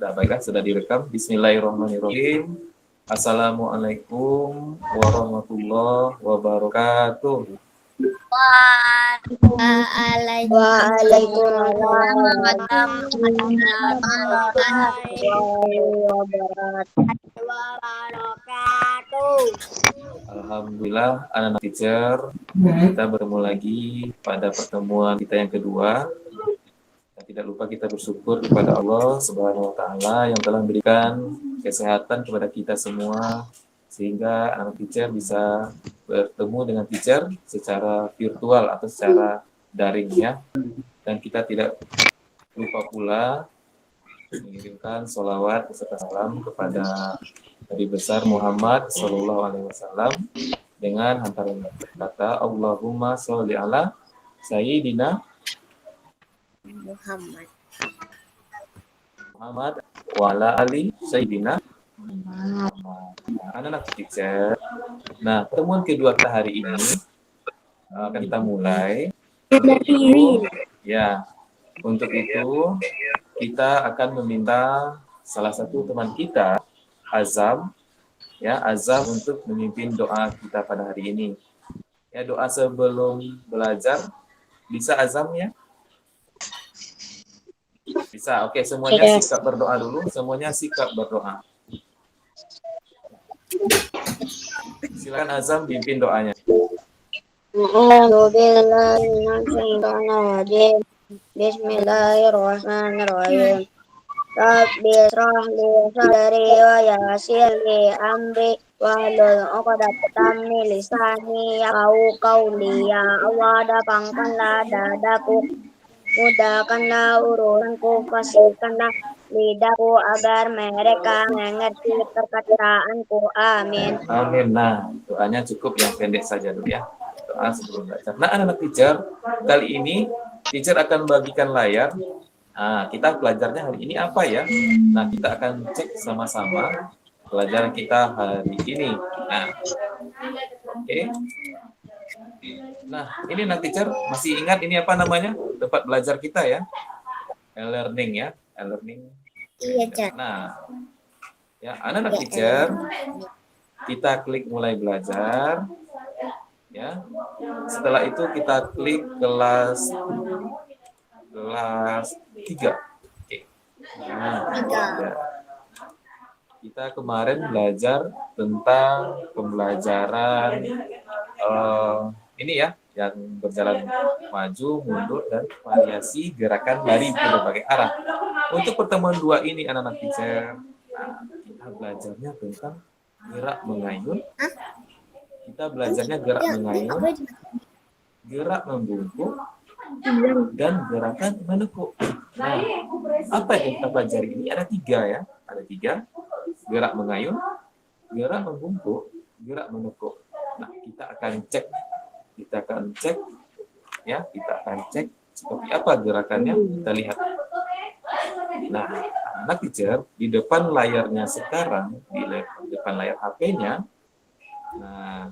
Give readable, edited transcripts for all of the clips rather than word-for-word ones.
Nah, baiklah, sudah direkam. Bismillahirrahmanirrahim. Assalamualaikum warahmatullahi wabarakatuh. Waalaikumsalam warahmatullahi wabarakatuh. Alhamdulillah, anak-anak teacher, kita bertemu lagi pada pertemuan kita yang kedua. Dan tidak lupa kita bersyukur kepada Allah Subhanahu wa Ta'ala yang telah memberikan kesehatan kepada kita semua, sehingga anak teacher bisa bertemu dengan teacher secara virtual atau secara daring ya. Dan kita tidak lupa pula mengirimkan sholawat beserta salam kepada Nabi besar Muhammad Sallallahu Alaihi Wasallam dengan hantaran kata Allahumma sholli ala Sayyidina Muhammad wa ala ali Sayyidina Muhammad. Anak-anak teacher. Nah, pertemuan kedua kita hari ini akan kita mulai. Untuk itu kita akan meminta salah satu teman kita, Azam, untuk memimpin doa kita pada hari ini. Ya, doa sebelum belajar. Bisa Azam ya? Bisa. Oke, semuanya sikap berdoa dulu. Semuanya sikap berdoa. Silakan Azam pimpin doanya. Bismillahirrahmanirrahim. Rabbi shrah li sadri wa yassir li amri wahlul 'uqdatam min lisani yafqahu qawli. Ya Allah, lapangkanlah dadaku, mudahkanlah urusanku, fasihkanlah lidahku agar mereka mengerti perkataanku. Amin. Amin. Nah, doanya cukup yang pendek saja dulu ya. Doa sebelum belajar. Nah, anak-anak teacher, kali ini teacher akan bagikan layar. Nah, kita belajarnya hari ini apa ya? Nah, kita akan cek sama-sama pelajaran kita hari ini. Nah, oke. Nah, ini anak teacher masih ingat ini apa namanya? Tempat belajar kita ya? E-learning ya, e-learning. Iya, Cak. Nah, ya, anak-anak teacher, kita klik mulai belajar. Ya. Setelah itu kita klik kelas 3. Oke. Nah, kita kemarin belajar tentang pembelajaran ini ya, yang berjalan maju, mundur, dan variasi gerakan lari ke berbagai arah. Untuk pertemuan 2 ini anak-anak teacher, kita belajarnya tentang gerak mengayun. Kita belajarnya gerak mengayun, gerak membungkuk, dan gerakan menekuk. Nah, apa yang kita pelajari ini? Ada 3 ya. Ada 3. Gerak mengayun, gerak membungkuk, gerak menekuk. Nah, kita akan cek ya, kita akan cek seperti apa gerakannya. Kita lihat. Nah, anak teacher, di depan layarnya sekarang, di depan layar HP-nya, nah,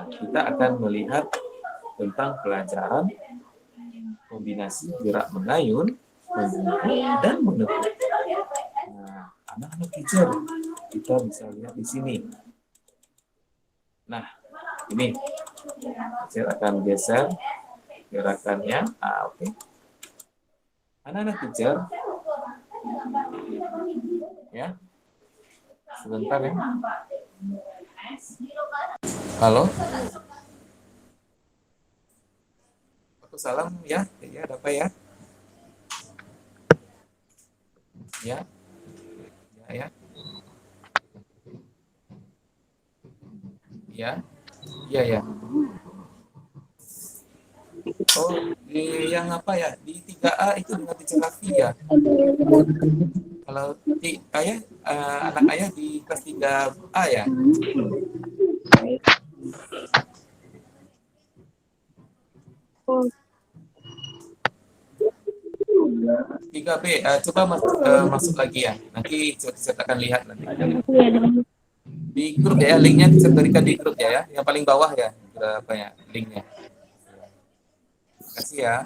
kita akan melihat tentang pelajaran kombinasi gerak mengayun, membungkuk, dan menekuk. Nah, anak-anak teacher, kita bisa lihat di sini. Nah, ini teacher akan geser gerakannya. Oke. Anak-anak teacher, ya, sebentar ya. Halo. Salam ya, ada apa ya? Ya, ya. Ya. Oh, di yang apa ya? Di 3A itu dengan teacher Raffi ya. Kalau anak ayah di kelas 3A ya. 3B, coba masuk lagi ya. Nanti saya akan lihat nanti. Di grup ya, linknya saya berikan di grup ya, yang paling bawah ya, berapa ya linknya. Terima kasih ya.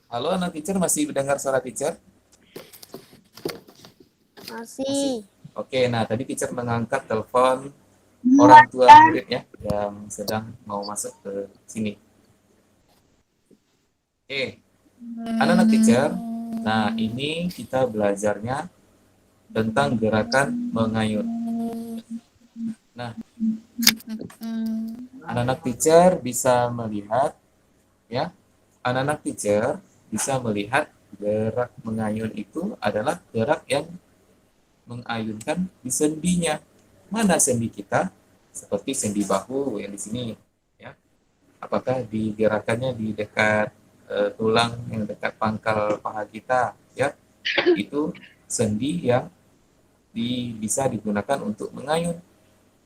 Halo anak teacher, masih mendengar suara teacher? Masih. Oke, nah tadi teacher mengangkat telepon orang tua muridnya yang sedang mau masuk ke sini. Oke, anak-anak teacher, nah ini kita belajarnya tentang gerakan mengayun. Nah, anak-anak teacher bisa melihat, ya, anak-anak teacher bisa melihat gerak mengayun itu adalah gerak yang mengayunkan di sendinya. Mana sendi kita? Seperti sendi bahu yang di sini, ya. Apakah digerakannya di dekat tulang yang dekat pangkal paha kita, ya? Itu sendi yang bisa digunakan untuk mengayun.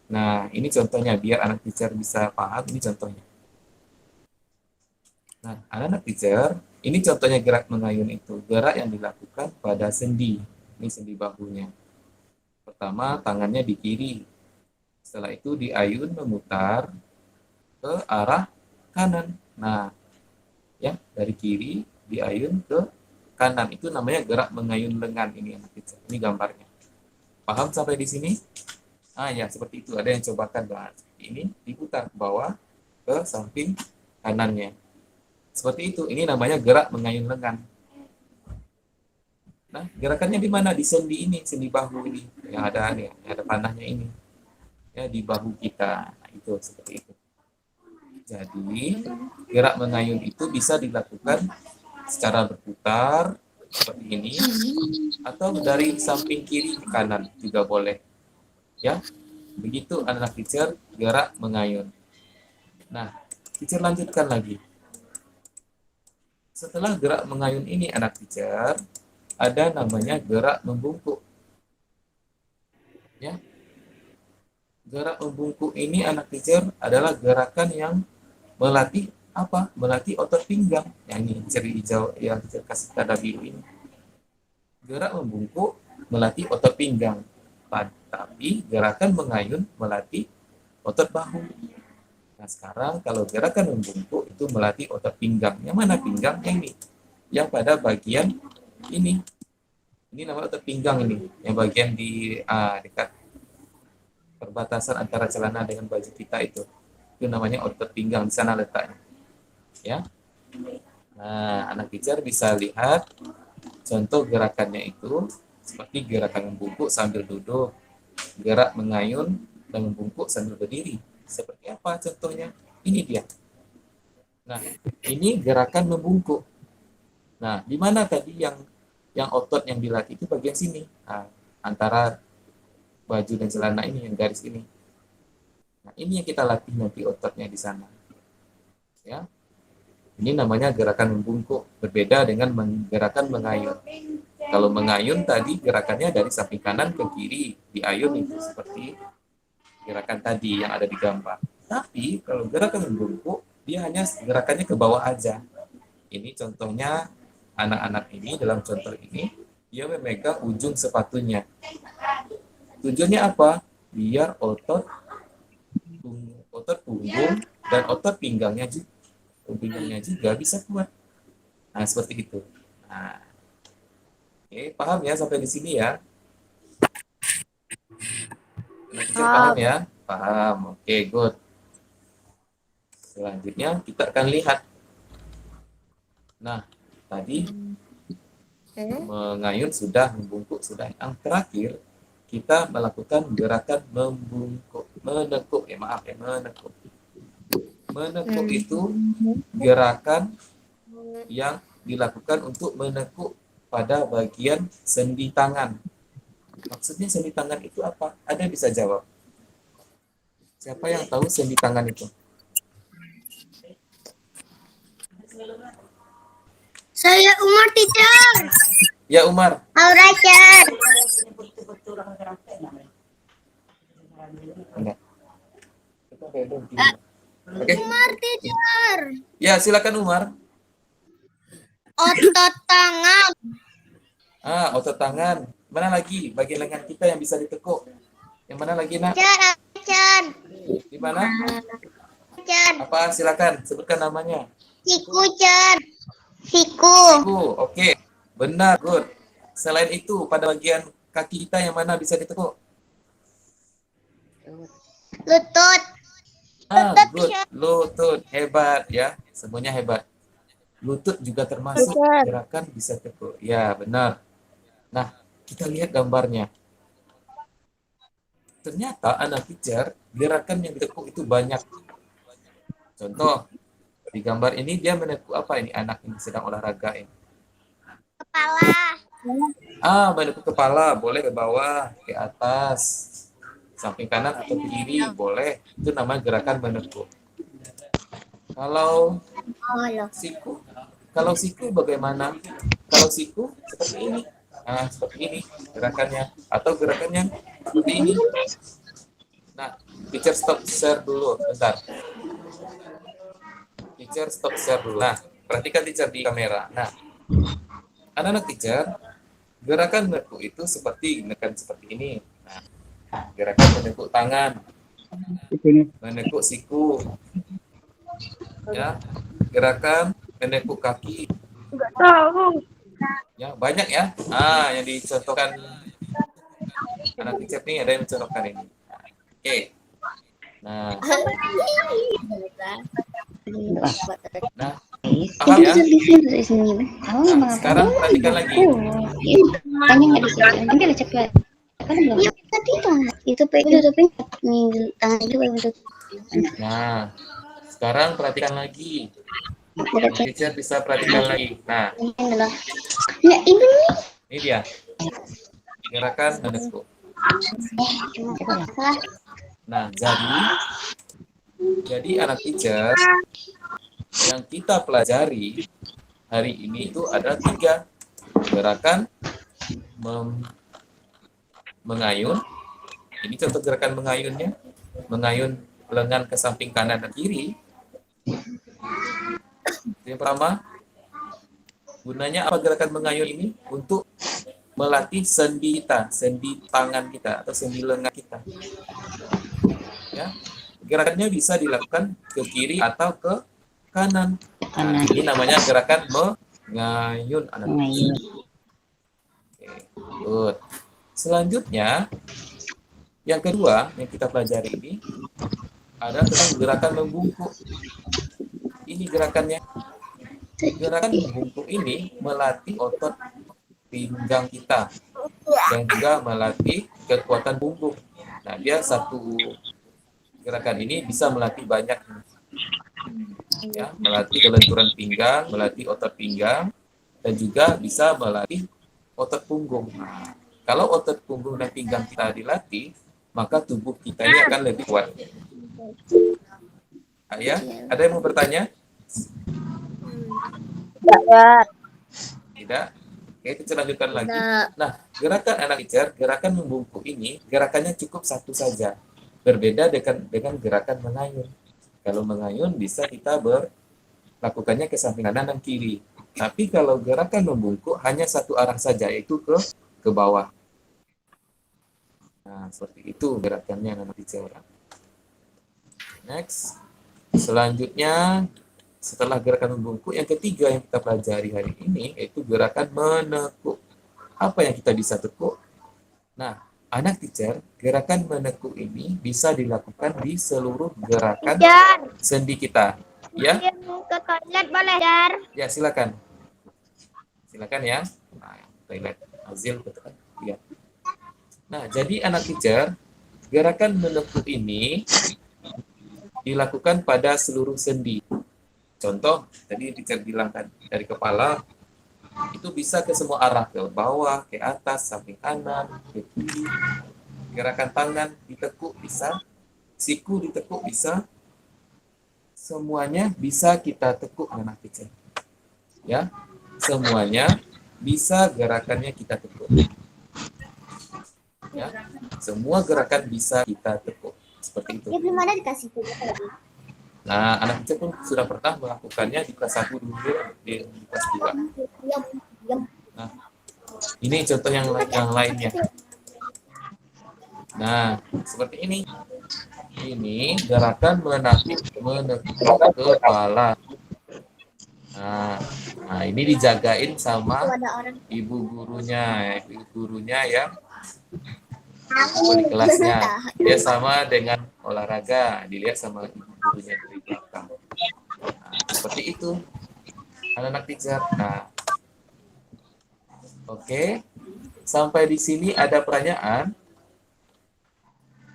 Nah, ini contohnya biar anak teacher bisa paham, ini contohnya. Nah, anak-anak teacher, ini contohnya gerak mengayun itu, gerak yang dilakukan pada sendi. Ini sendi bahunya. Pertama, tangannya di kiri. Setelah itu diayun memutar ke arah kanan. Nah, ya, dari kiri diayun ke kanan. Itu namanya gerak mengayun lengan ini anak teacher. Ini gambarnya. Paham sampai di sini? Ah ya, seperti itu. Ada yang cobakan bahas. Ini diputar ke bawah ke samping kanannya. Seperti itu. Ini namanya gerak mengayun lengan. Nah, gerakannya di mana? Di sendi ini, sendi bahu ini. Yang ada nih, yang ada panahnya ini. Ya, di bahu kita. Nah, itu seperti itu. Jadi, gerak mengayun itu bisa dilakukan secara berputar seperti ini atau dari samping kiri ke kanan juga boleh. Ya, begitu anak teacher gerak mengayun. Nah, teacher lanjutkan lagi. Setelah gerak mengayun ini anak teacher, ada namanya gerak membungkuk. Ya, gerak membungkuk ini anak teacher adalah gerakan yang melatih apa? Melatih otot pinggang. Yang ini ciri hijau yang teacher kasih tanda biru ini. Gerak membungkuk melatih otot pinggang. Tapi gerakan mengayun melatih otot bahu. Nah sekarang kalau gerakan membungkuk itu melatih otot pinggang. Yang mana pinggang? Yang ini. Yang pada bagian ini. Ini namanya otot pinggang ini. Yang bagian di dekat perbatasan antara celana dengan baju kita itu. Itu namanya otot pinggang. Di sana letaknya. Ya. Nah anak teacher bisa lihat contoh gerakannya itu. Seperti gerakan membungkuk sambil duduk, gerak mengayun dan membungkuk sambil berdiri. Seperti apa contohnya? Ini dia. Nah, ini gerakan membungkuk. Nah, di mana tadi yang otot yang dilatih itu bagian sini. Nah, antara baju dan celana ini, yang garis ini. Nah, ini yang kita latih nanti ototnya di sana. Ya. Ini namanya gerakan membungkuk, berbeda dengan gerakan mengayun. Kalau mengayun tadi gerakannya dari samping kanan ke kiri, diayun itu seperti gerakan tadi yang ada di gambar. Tapi kalau gerakan membungkuk, dia hanya gerakannya ke bawah aja. Ini contohnya anak-anak ini, dalam contoh ini, dia memegang ujung sepatunya. Tujuannya apa? Biar otot punggung dan otot pinggangnya juga bisa kuat. Nah, seperti itu. Nah, oke, paham ya sampai di sini ya? Paham ya? Paham. Oke, good. Selanjutnya kita akan lihat. Nah, tadi mengayun sudah, membungkuk sudah. Yang terakhir, kita melakukan gerakan membungkuk. Menekuk, menekuk. Menekuk itu gerakan yang dilakukan untuk menekuk pada bagian sendi tangan. Maksudnya sendi tangan itu apa? Ada bisa jawab? Siapa yang tahu sendi tangan itu? Saya Umar teacher. Ya Umar. Aura teacher. Enggak. Oke. Umar teacher. Ya silakan Umar. Otot tangan. Otot tangan. Mana lagi bagian lengan kita yang bisa ditekuk? Yang mana lagi nak? Teacher. Di mana? Teacher. Apa? Silakan sebutkan namanya. Siku teacher. Siku. Siku, oke. Benar, good. Selain itu, pada bagian kaki kita yang mana bisa ditekuk? Lutut. Ah, good. Lutut, hebat ya. Semuanya hebat. Lutut juga termasuk Teacher. gerakan bisa tekuk. Ya, benar. Nah, kita lihat gambarnya. Ternyata anak teacher, gerakan yang ditekuk itu banyak. Contoh, di gambar ini dia menekuk apa ini? Anak ini sedang olahraga ini. Kepala. Menekuk kepala, boleh ke bawah, ke atas, samping kanan atau kiri, boleh. Itu namanya gerakan menekuk. Kalau siku, bagaimana? Kalau siku seperti ini. Nah, seperti ini gerakannya. Atau gerakannya seperti ini. Nah, teacher stop share dulu, bentar. Teacher stop share dulu. Nah, perhatikan teacher di kamera. Nah, anak-anak teacher, gerakan menekuk itu seperti ini. Nah, gerakan menekuk tangan, menekuk siku, ya, gerakan menekuk kaki. Enggak tahu. Ya, banyak ya. Yang dicontohkan anak teacher nih ada yang mencontohkan ini. Oke. Nah, paham ya? Nah, sekarang perhatikan lagi. Nah, sekarang perhatikan lagi. Teacher bisa perhatikan lagi. Nah, ini dia. Gerakan menekuk. Nah, jadi anak teacher yang kita pelajari hari ini itu ada 3 gerakan mengayun. Ini contoh gerakan mengayunnya. Mengayun lengan ke samping kanan dan kiri. Yang pertama, gunanya apa gerakan mengayun ini? Untuk melatih sendi kita, sendi tangan kita atau sendi lengan kita. Ya, gerakannya bisa dilakukan ke kiri atau ke kanan. Nah, ini namanya gerakan mengayun. Oke, good. Selanjutnya, yang kedua yang kita pelajari ini ada tentang gerakan membungkuk. Ini gerakannya. Gerakan membungkuk ini melatih otot pinggang kita dan juga melatih kekuatan punggung. Nah, dia satu gerakan ini bisa melatih banyak, ya, melatih kelenturan pinggang, melatih otot pinggang, dan juga bisa melatih otot punggung. Nah, kalau otot punggung dan pinggang kita dilatih, maka tubuh kita ini akan lebih kuat. Ya, ada yang mau bertanya? Tidak? Oke, kita lanjutkan lagi. Nah, gerakan anak teacher, gerakan membungkuk ini, gerakannya cukup satu saja. Berbeda dengan gerakan mengayun. Kalau mengayun bisa kita lakukannya ke samping kanan dan kiri. Tapi kalau gerakan membungkuk hanya satu arah saja, yaitu ke bawah. Nah, seperti itu gerakannya anak teacher. Next. Selanjutnya, setelah gerakan membungkuk, yang ketiga yang kita pelajari hari ini yaitu gerakan menekuk. Apa yang kita bisa tekuk? Nah, anak teacher, gerakan menekuk ini bisa dilakukan di seluruh gerakan sendi kita. Ya? Ke toilet boleh, Jar? Ya, silakan. Silakan ya. Nah, toilet. Azil, betul. Ya. Nah, jadi anak teacher, gerakan menekuk ini dilakukan pada seluruh sendi. Contoh, tadi teacher bilang kan, dari kepala itu bisa ke semua arah, ke bawah, ke atas, samping kanan, ke kiri. Gerakan tangan ditekuk bisa, siku ditekuk bisa, semuanya bisa kita tekuk anak teacher. Ya, semuanya bisa gerakannya kita tekuk. Ya, semua gerakan bisa kita tekuk. Seperti itu. Ya, belum ada dikasih lagi. Nah, anak teacher pun sudah pernah melakukannya di kelas 1 dulu, di kelas 2. Nah, ini contoh yang lainnya. Nah, seperti ini. Ini gerakan menekuk kepala. Nah, ini dijagain sama Tuh ada orang. ibu gurunya yang di kelasnya. Dia sama dengan olahraga, dilihat sama ibu gurunya dari belakang. Nah, seperti itu anak-anak teacher. Nah, oke. Sampai di sini ada pertanyaan?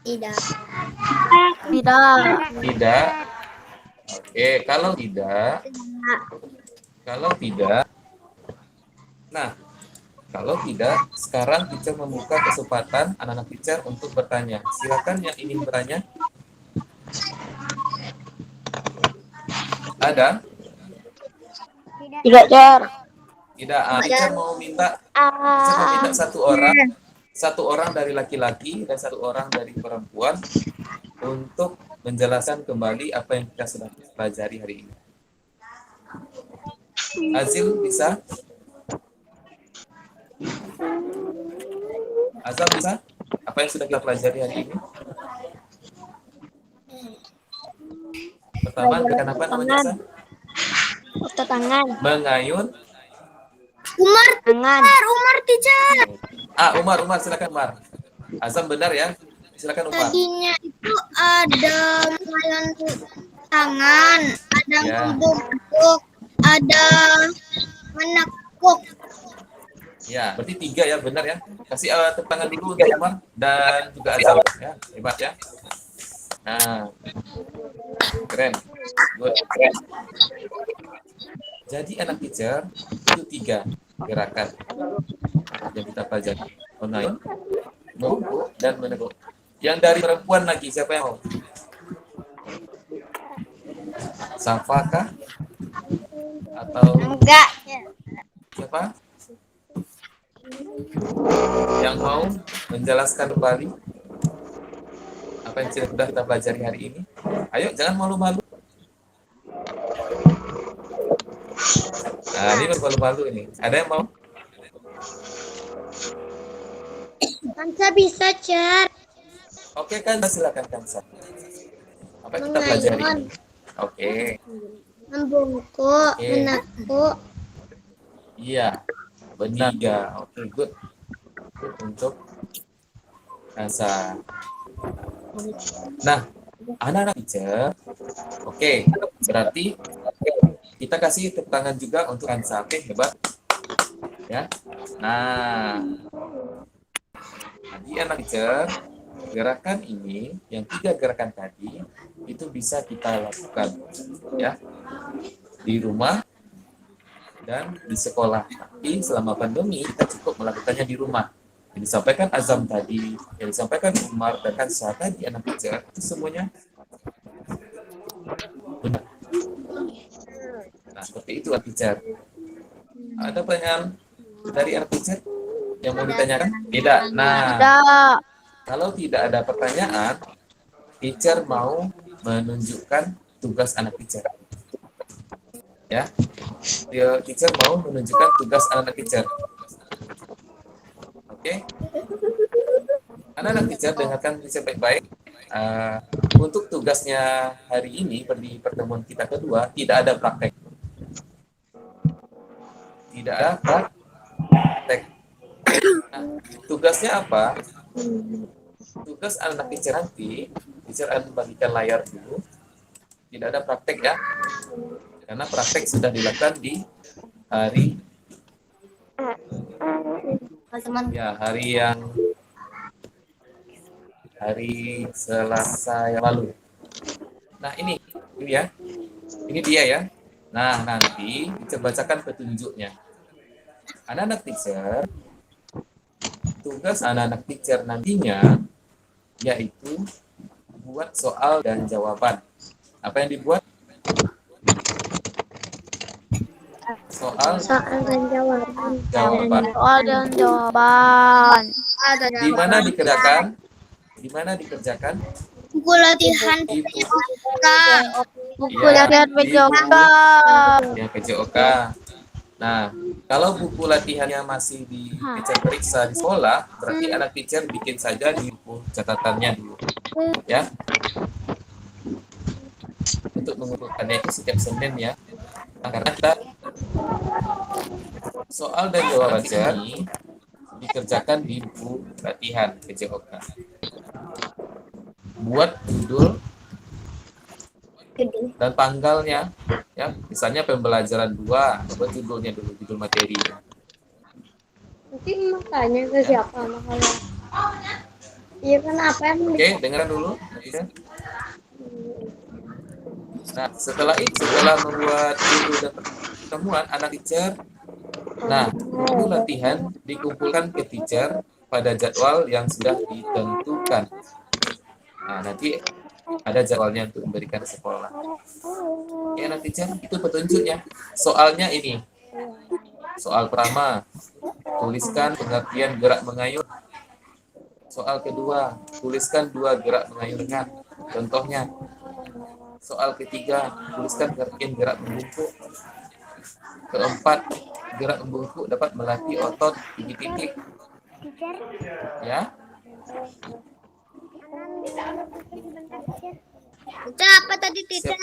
Tidak. Tidak. Oke, nah, kalau tidak, sekarang teacher membuka kesempatan anak-anak teacher untuk bertanya. Silakan yang ingin bertanya. Ada? Tidak, Cer. Tidak. Teacher mau minta satu orang dari laki-laki dan satu orang dari perempuan untuk menjelaskan kembali apa yang kita sudah pelajari hari ini. Azil bisa? Azam bisa? Apa yang sudah kita pelajari hari ini? Pertama, gerakan apa namanya, Azam? Ustaz tangan. Mengayun. Umar, Tangan. Umar teacher. Umar, silakan Umar. Azam benar ya? Silakan Umar. Tadinya itu ada mengayun tangan, ada Ya. membungkuk, ada menekuk. Ya, berarti 3 ya, benar ya. Kasih tepuk tangan dulu untuk Umar dan juga Azam ya. Hebat ya. Nah, keren. Good. Jadi anak teacher itu 3 gerakan yang kita pelajari. Mengayun, membungkuk, dan menekuk. Yang dari perempuan lagi, siapa yang mau? Safa kah? Atau Enggak. siapa? Yang mau menjelaskan kembali apa yang sudah kita pelajari hari ini? Ayo, jangan malu-malu. Nah, ini malu-malu ini. Ada yang mau? Kansa bisa, Cer. Oke kan, silakan Kansa. Apa yang kita pelajari ini? Oke. Membungkuk, Oke. menekuk. Iya, benar. Oke, good. Good untuk Kansa. Nah, anak-anak teacher, oke, berarti kita kasih tepuk tangan juga untuk Kansa. Oke, hebat. Ya. Nah, tadi anak teacher, gerakan ini, yang 3 gerakan tadi, itu bisa kita lakukan ya di rumah dan di sekolah. Tapi selama pandemi kita cukup melakukannya di rumah. Yang disampaikan Azam tadi, yang disampaikan Umar dan Kansa tadi anak teacher, itu semuanya benar. Nah, seperti itu anak teacher. Ada pertanyaan dari anak teacher yang mau ditanyakan? Tidak. Nah, Tidak. kalau tidak ada pertanyaan, teacher mau menunjukkan tugas anak teacher. Ya, teacher mau menunjukkan tugas anak teacher. Oke, anak-anak teacher dengarkan teacher baik-baik. Untuk tugasnya hari ini di pertemuan kita kedua tidak ada praktek. Tidak ada praktek. Nah, tugasnya apa? Tugas anak teacher nanti, teacher akan membagikan layar dulu. Tidak ada praktek ya, karena praktek sudah dilakukan di hari Selasa yang lalu. Nah ini ya, ini dia ya. Nah nanti kita bacakan petunjuknya. Anak-anak teacher, tugas anak-anak teacher nantinya yaitu buat soal dan jawaban. Apa yang dibuat? Soal dan jawaban. jawaban. Soal dan jawaban. Di mana dikerjakan? Di mana dikerjakan? Buku latihan Di Buku Ya, latihan di PJOK. yang PJOK. Nah, kalau buku latihannya masih di teacher periksa di sekolah, berarti anak teacher bikin saja di buku catatannya dulu. Ya. Untuk mengumpulkannya itu setiap Senin ya. Nah, karena kita Soal dan jawaban ini dikerjakan di buku latihan PJOK. Buat judul dan tanggalnya, ya. Misalnya pembelajaran 2, buat judulnya dulu, judul materi. Nanti makanya ke siapa makanya? Iya kenapa yang Oke, dengarkan dulu. Nah, setelah membuat judul dan pertemuan anak teacher, nah, itu latihan dikumpulkan ke teacher pada jadwal yang sudah ditentukan. Nah, nanti ada jadwalnya untuk memberikan ke sekolah. Ya, anak teacher, itu petunjuknya. Soalnya ini. Soal pertama, tuliskan pengertian gerak mengayun. Soal kedua, tuliskan 2 gerak mengayun lengan. Contohnya. Soal ketiga, tuliskan pengertian gerak membungkuk. Keempat, gerak membungkuk dapat melatih otot titik-titik. Ya. Teacher apa tadi teacher?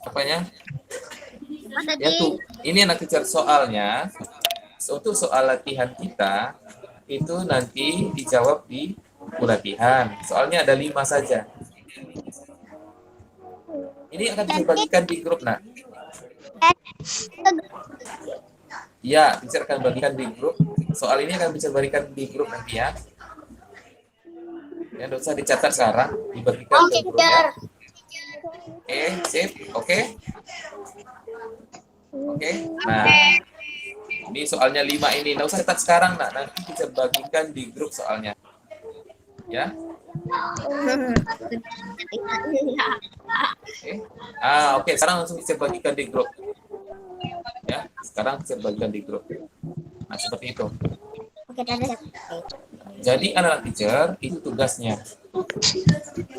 Apanya? Apa tadi? Ya tuh, ini anak teacher soalnya. Untuk soal latihan kita, itu nanti dijawab di buku latihan. Soalnya ada 5 saja. Ini akan dibagikan di grup, nak. Ya, teacher akan bagikan di grup. Soal ini akan bisa bagikan di grup nanti ya. Ya, tidak usah dicatat sekarang, dibagikan ke grup ya. Oke, sip. Oke. Oke. Nah, ini soalnya 5 ini. Tidak usah catat sekarang, nak. Nanti bisa bagikan di grup soalnya. Ya. Oke. Sekarang langsung bisa bagikan di grup. Ya, sekarang bisa bagikan di grup. Nah, seperti itu. Oke, dadah. Jadi anak teacher itu tugasnya.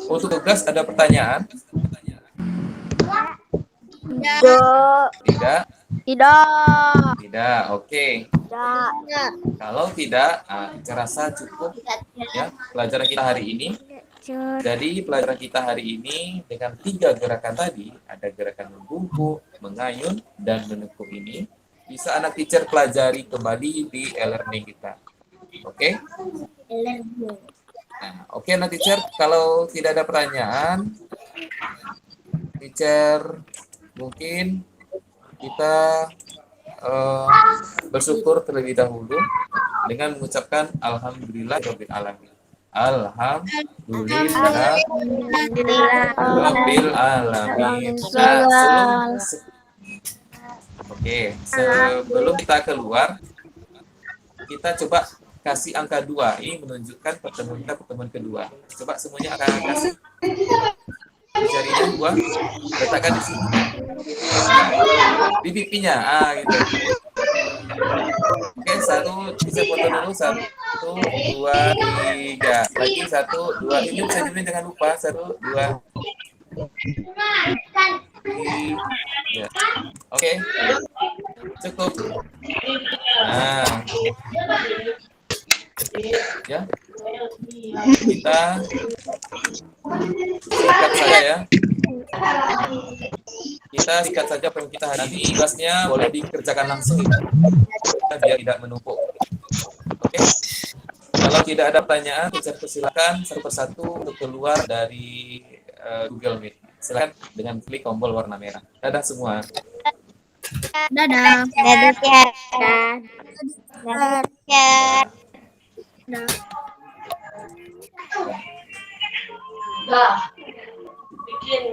Untuk tugas ada pertanyaan? Tidak. Tidak. Oke. Kalau tidak, saya rasa cukup ya pelajaran kita hari ini. Jadi pelajaran kita hari ini dengan 3 gerakan tadi, ada gerakan membungkuk, mengayun, dan menekuk ini, bisa anak teacher pelajari kembali di e-learning kita. Oke? Nah, oke anak teacher, kalau tidak ada pertanyaan, teacher mungkin kita bersyukur terlebih dahulu dengan mengucapkan alhamdulillahirabbil alamin. Alhamdulillah rabbil alamin. Nah, sebelum kita keluar, kita coba kasih angka 2. Ini menunjukkan pertemuan kita pertemuan kedua. Coba semuanya akan kasih jarinya 2, letakkan di sini. Di pipinya, gitu. Oke, 1, bisa foto dulu. 1, 2, 3. Lagi 1, 2. Ini bisa dulu jangan lupa. 1, 2, 3. Oke. Cukup. Nah. Ya. Kita sikat saja ya. Kita sikat saja apa yang kita hari. Nanti tugasnya boleh dikerjakan langsung ya. Biar tidak menumpuk. Oke. Kalau tidak ada pertanyaan, saya persilakan satu persatu untuk keluar dari Google Meet. Silakan dengan klik tombol warna merah. Dadah semua. Dadah. Dah, bikin.